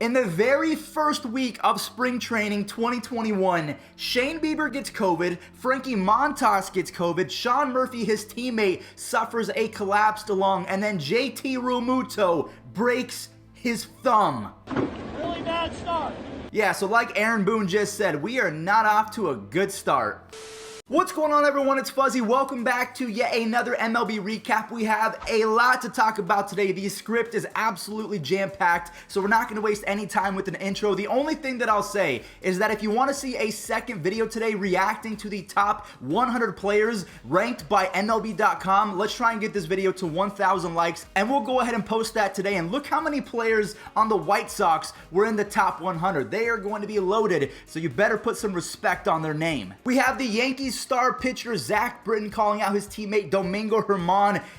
In the very first week of spring training 2021, Shane Bieber gets COVID, Frankie Montas gets COVID, Sean Murphy, his teammate, suffers a collapsed lung, and then JT Realmuto breaks his thumb. Really bad start. Yeah, so like Aaron Boone just said, we are not off to a good start. What's going on, everyone? It's Fuzzy. Welcome back to yet another MLB recap. We have a lot to talk about today. The script is absolutely jam-packed, so we're not going to waste any time with an intro. The only thing that I'll say is that if you want to see a second video today reacting to the top 100 players ranked by MLB.com, let's try and get this video to 1,000 likes, and we'll go ahead and post that today. And look how many players on the White Sox were in the top 100. They are going to be loaded, so you better put some respect on their name. We have the Yankees star pitcher Zach Britton calling out his teammate Domingo.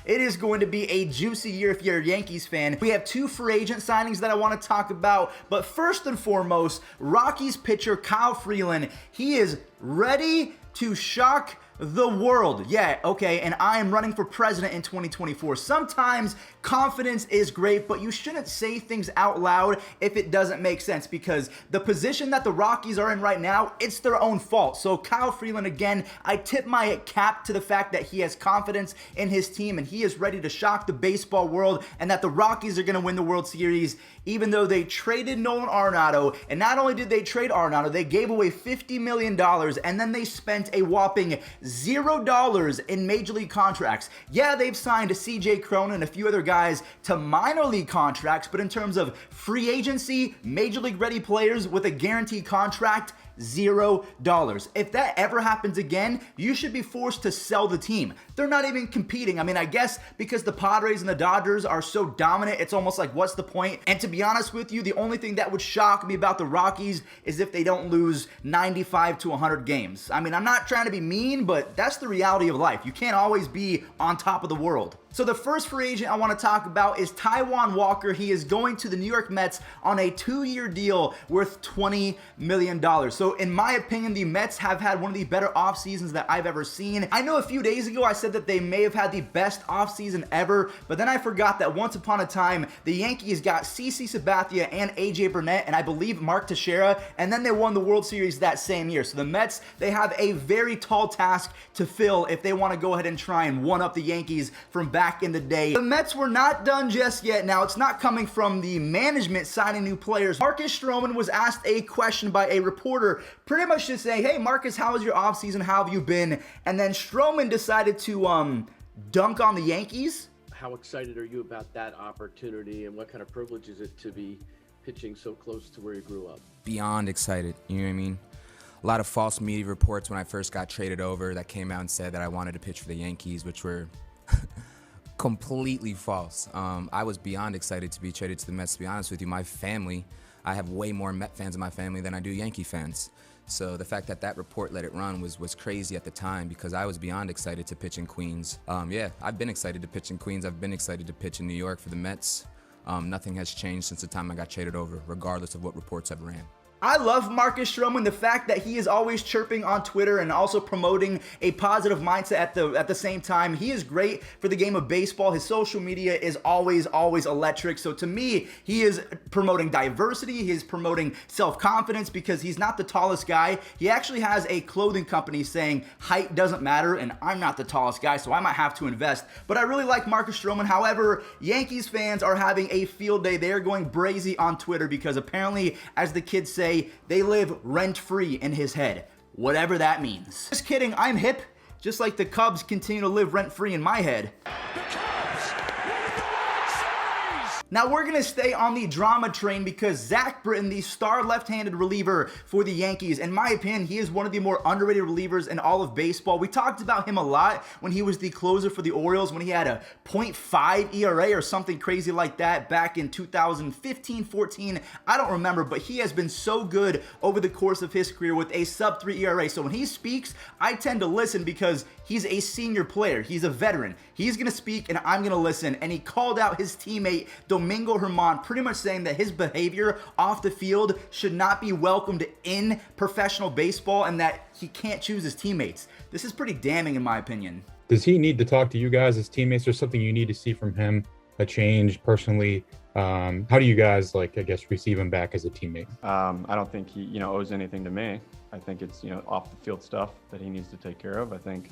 It is going to be a juicy year if you're a Yankees fan. We have two free agent signings that I want to talk about, but first and foremost, Rockies pitcher Kyle Freeland, he is ready to shock the world. Yeah, okay, and I am running for president in 2024. Sometimes confidence is great, but you shouldn't say things out loud if it doesn't make sense, because the position that the Rockies are in right now, it's their own fault. So Kyle Freeland, again, I tip my cap to the fact that he has confidence in his team and he is ready to shock the baseball world, and that the Rockies are going to win the World Series, even though they traded Nolan Arenado. And not only did they trade Arenado, they gave away $50 million, and then they spent a whopping $0 in major league contracts. Yeah, they've signed CJ Cron and a few other guys to minor league contracts, but in terms of free agency, major league ready players with a guaranteed contract, $0. If that ever happens again, you should be forced to sell the team. They're not even competing. I mean, I guess because the Padres and the Dodgers are so dominant, it's almost like, what's the point? And to be honest with you, the only thing that would shock me about the Rockies is if they don't lose 95 to 100 games. I mean, I'm not trying to be mean, but that's the reality of life. You can't always be on top of the world. So the first free agent I want to talk about is Taijuan Walker. He is going to the New York Mets on a 2-year deal worth $20 million. So in my opinion, the Mets have had one of the better off seasons that I've ever seen. I know a few days ago I said that they may have had the best off season ever, but then I forgot that once upon a time, the Yankees got CC Sabathia and AJ Burnett, and I believe Mark Teixeira, and then they won the World Series that same year. So the Mets, they have a very tall task to fill if they want to go ahead and try and one-up the Yankees from back in the day. The Mets were not done just yet. Now, it's not coming from the management signing new players. Marcus Stroman was asked a question by a reporter, pretty much just saying, hey, Marcus, how was your offseason? How have you been? And then Stroman decided to dunk on the Yankees. How excited are you about that opportunity, and what kind of privilege is it to be pitching so close to where you grew up? Beyond excited, you know what I mean? A lot of false media reports when I first got traded over that came out and said that I wanted to pitch for the Yankees, which were completely false. I was beyond excited to be traded to the Mets. To be honest with you, my family, I have way more Met fans in my family than I do Yankee fans. So the fact that that report let it run was crazy at the time, because I was beyond excited to pitch in Queens. Yeah, I've been excited to pitch in Queens. I've been excited to pitch in New York for the Mets. Nothing has changed since the time I got traded over, regardless of what reports have ran. I love Marcus Stroman, the fact that he is always chirping on Twitter and also promoting a positive mindset at the same time. He is great for the game of baseball. His social media is always electric. So to me, he is promoting diversity. He is promoting self-confidence, because he's not the tallest guy. He actually has a clothing company saying height doesn't matter, and I'm not the tallest guy, so I might have to invest. But I really like Marcus Stroman. However, Yankees fans are having a field day. They are going brazy on Twitter, because apparently, as the kids say, they live rent-free in his head, whatever that means. Just kidding, I'm hip, just like the Cubs continue to live rent-free in my head. Now we're going to stay on the drama train, because Zach Britton, the star left-handed reliever for the Yankees, in my opinion, he is one of the more underrated relievers in all of baseball. We talked about him a lot when he was the closer for the Orioles, when he had a .5 ERA or something crazy like that back in 2015-14. I don't remember, but he has been so good over the course of his career with a sub-3 ERA. So when he speaks, I tend to listen, because he's a senior player. He's a veteran. He's going to speak, and I'm going to listen. And he called out his teammate, Domingo, pretty much saying that his behavior off the field should not be welcomed in professional baseball, and that he can't choose his teammates. This is pretty damning in my opinion. Does he need to talk to you guys as teammates, or something you need to see from him, a change personally How do you guys, like, I guess, receive him back as a teammate? I don't think he, owes anything to me. I think it's, off the field stuff that he needs to take care of. I think,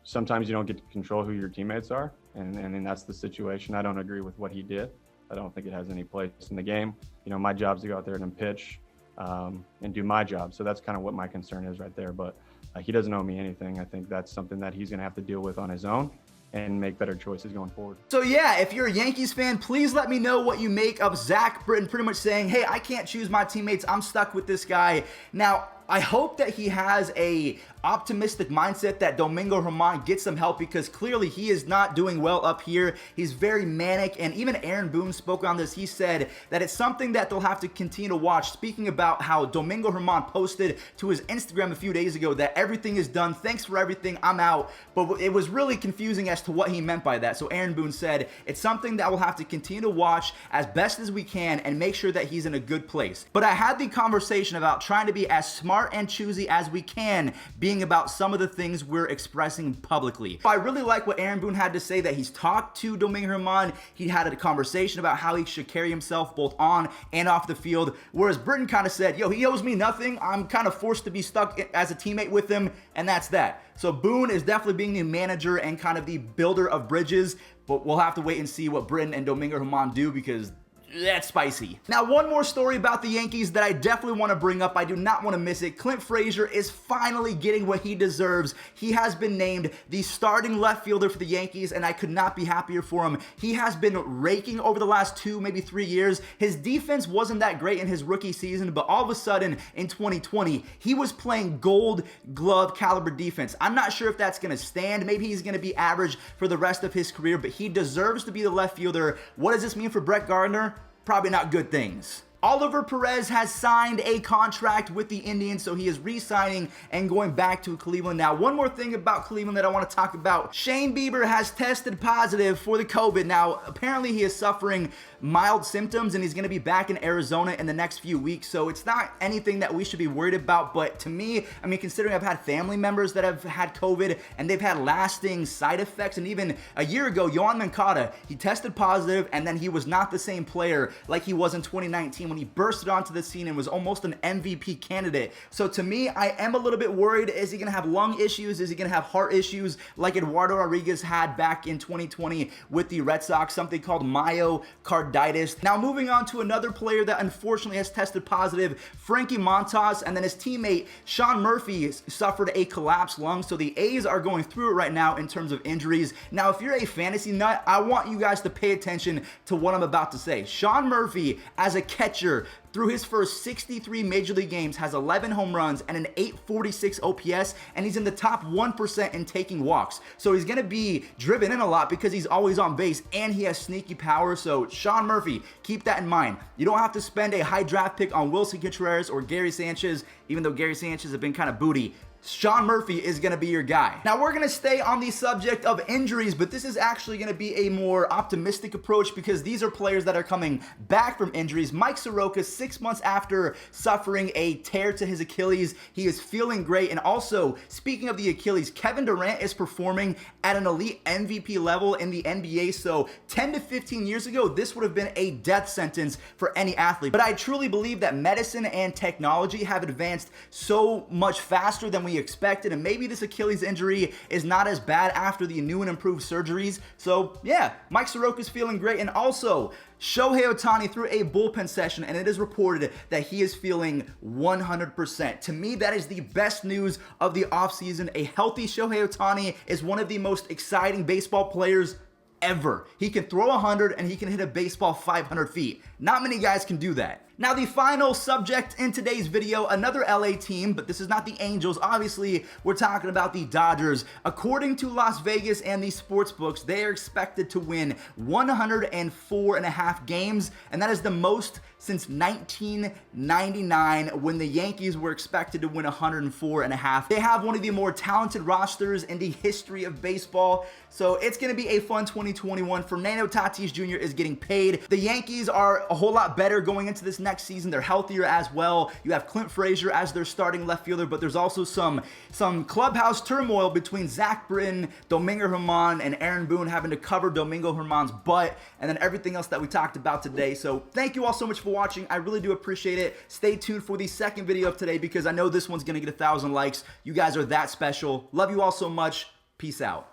sometimes you don't get to control who your teammates are, and that's the situation. I don't agree with what he did. I don't think it has any place in the game. My job's to go out there and pitch and do my job. So that's kind of what my concern is right there. But he doesn't owe me anything. I think that's something that he's going to have to deal with on his own and make better choices going forward. So yeah, if you're a Yankees fan, please let me know what you make of Zach Britton pretty much saying, hey, I can't choose my teammates. I'm stuck with this guy. Now, I hope that he has a optimistic mindset that Domingo Germán gets some help, because clearly he is not doing well up here. He's very manic, and even Aaron Boone spoke on this. He said that it's something that they'll have to continue to watch, speaking about how Domingo Germán posted to his Instagram a few days ago that everything is done, thanks for everything, I'm out. But it was really confusing as to what he meant by that. So Aaron Boone said it's something that we'll have to continue to watch as best as we can and make sure that he's in a good place. But I had the conversation about trying to be as smart and choosy as we can, being about some of the things we're expressing publicly. I really like what Aaron Boone had to say, that he's talked to Domingo Germán. He had a conversation about how he should carry himself both on and off the field, whereas Britton kind of said, yo, he owes me nothing. I'm kind of forced to be stuck as a teammate with him, and that's that. So Boone is definitely being the manager and kind of the builder of bridges, but we'll have to wait and see what Britton and Domingo Germán do, because that's spicy. Now, one more story about the Yankees that I definitely want to bring up. I do not want to miss it. Clint Frazier is finally getting what he deserves. He has been named the starting left fielder for the Yankees, and I could not be happier for him. He has been raking over the last 2, maybe 3 years. His defense wasn't that great in his rookie season, but all of a sudden in 2020, he was playing gold glove caliber defense. I'm not sure if that's going to stand. Maybe he's going to be average for the rest of his career, but he deserves to be the left fielder. What does this mean for Brett Gardner? Probably not good things. Oliver Perez has signed a contract with the Indians, so he is re-signing and going back to Cleveland. Now, one more thing about Cleveland that I want to talk about. Shane Bieber has tested positive for the COVID. Now, apparently he is suffering mild symptoms, and he's going to be back in Arizona in the next few weeks, so it's not anything that we should be worried about. But to me, I mean, considering I've had family members that have had COVID and they've had lasting side effects, and even a year ago, Yohan Moncada, he tested positive, and then he was not the same player like he was in 2019 when he bursted onto the scene and was almost an MVP candidate. So to me, I am a little bit worried. Is he going to have lung issues? Is he going to have heart issues like Eduardo Rodriguez had back in 2020 with the Red Sox, something called myocarditis? Now, moving on to another player that unfortunately has tested positive, Frankie Montas, and then his teammate Sean Murphy suffered a collapsed lung. So the A's are going through it right now in terms of injuries. Now, if you're a fantasy nut, I want you guys to pay attention to what I'm about to say. Sean Murphy, as a catcher, through his first 63 Major League games, has 11 home runs and an 846 OPS, and he's in the top 1% in taking walks. So he's going to be driven in a lot because he's always on base, and he has sneaky power. So Sean Murphy, keep that in mind. You don't have to spend a high draft pick on Wilson Contreras or Gary Sanchez, even though Gary Sanchez has been kind of booty. Sean Murphy is going to be your guy. Now, we're going to stay on the subject of injuries, but this is actually going to be a more optimistic approach because these are players that are coming back from injuries. Mike Soroka, 6 months after suffering a tear to his Achilles, he is feeling great. And also, speaking of the Achilles, Kevin Durant is performing at an elite MVP level in the NBA. So 10 to 15 years ago, this would have been a death sentence for any athlete. But I truly believe that medicine and technology have advanced so much faster than we expected, and maybe this Achilles injury is not as bad after the new and improved surgeries. So yeah, Mike Soroka's feeling great. And also, Shohei Ohtani threw a bullpen session, and it is reported that he is feeling 100%. To me, that is the best news of the offseason. A healthy Shohei Ohtani is one of the most exciting baseball players ever. He can throw 100 and he can hit a baseball 500 feet. Not many guys can do that. Now, the final subject in today's video, another LA team, but this is not the Angels. Obviously, we're talking about the Dodgers. According to Las Vegas and the sports books, they are expected to win 104.5 games, and that is the most since 1999 when the Yankees were expected to win 104.5. They have one of the more talented rosters in the history of baseball, so it's going to be a fun 2021. Fernando Tatis Jr. is getting paid. The Yankees are a whole lot better going into this next season. They're healthier as well. You have Clint Frazier as their starting left fielder, but there's also some clubhouse turmoil between Zach Britton, Domingo Germán, and Aaron Boone having to cover Domingo Germán's butt, and then everything else that we talked about today. So thank you all so much for watching. I really do appreciate it. Stay tuned for the second video of today because I know this one's going to get 1,000 likes. You guys are that special. Love you all so much. Peace out.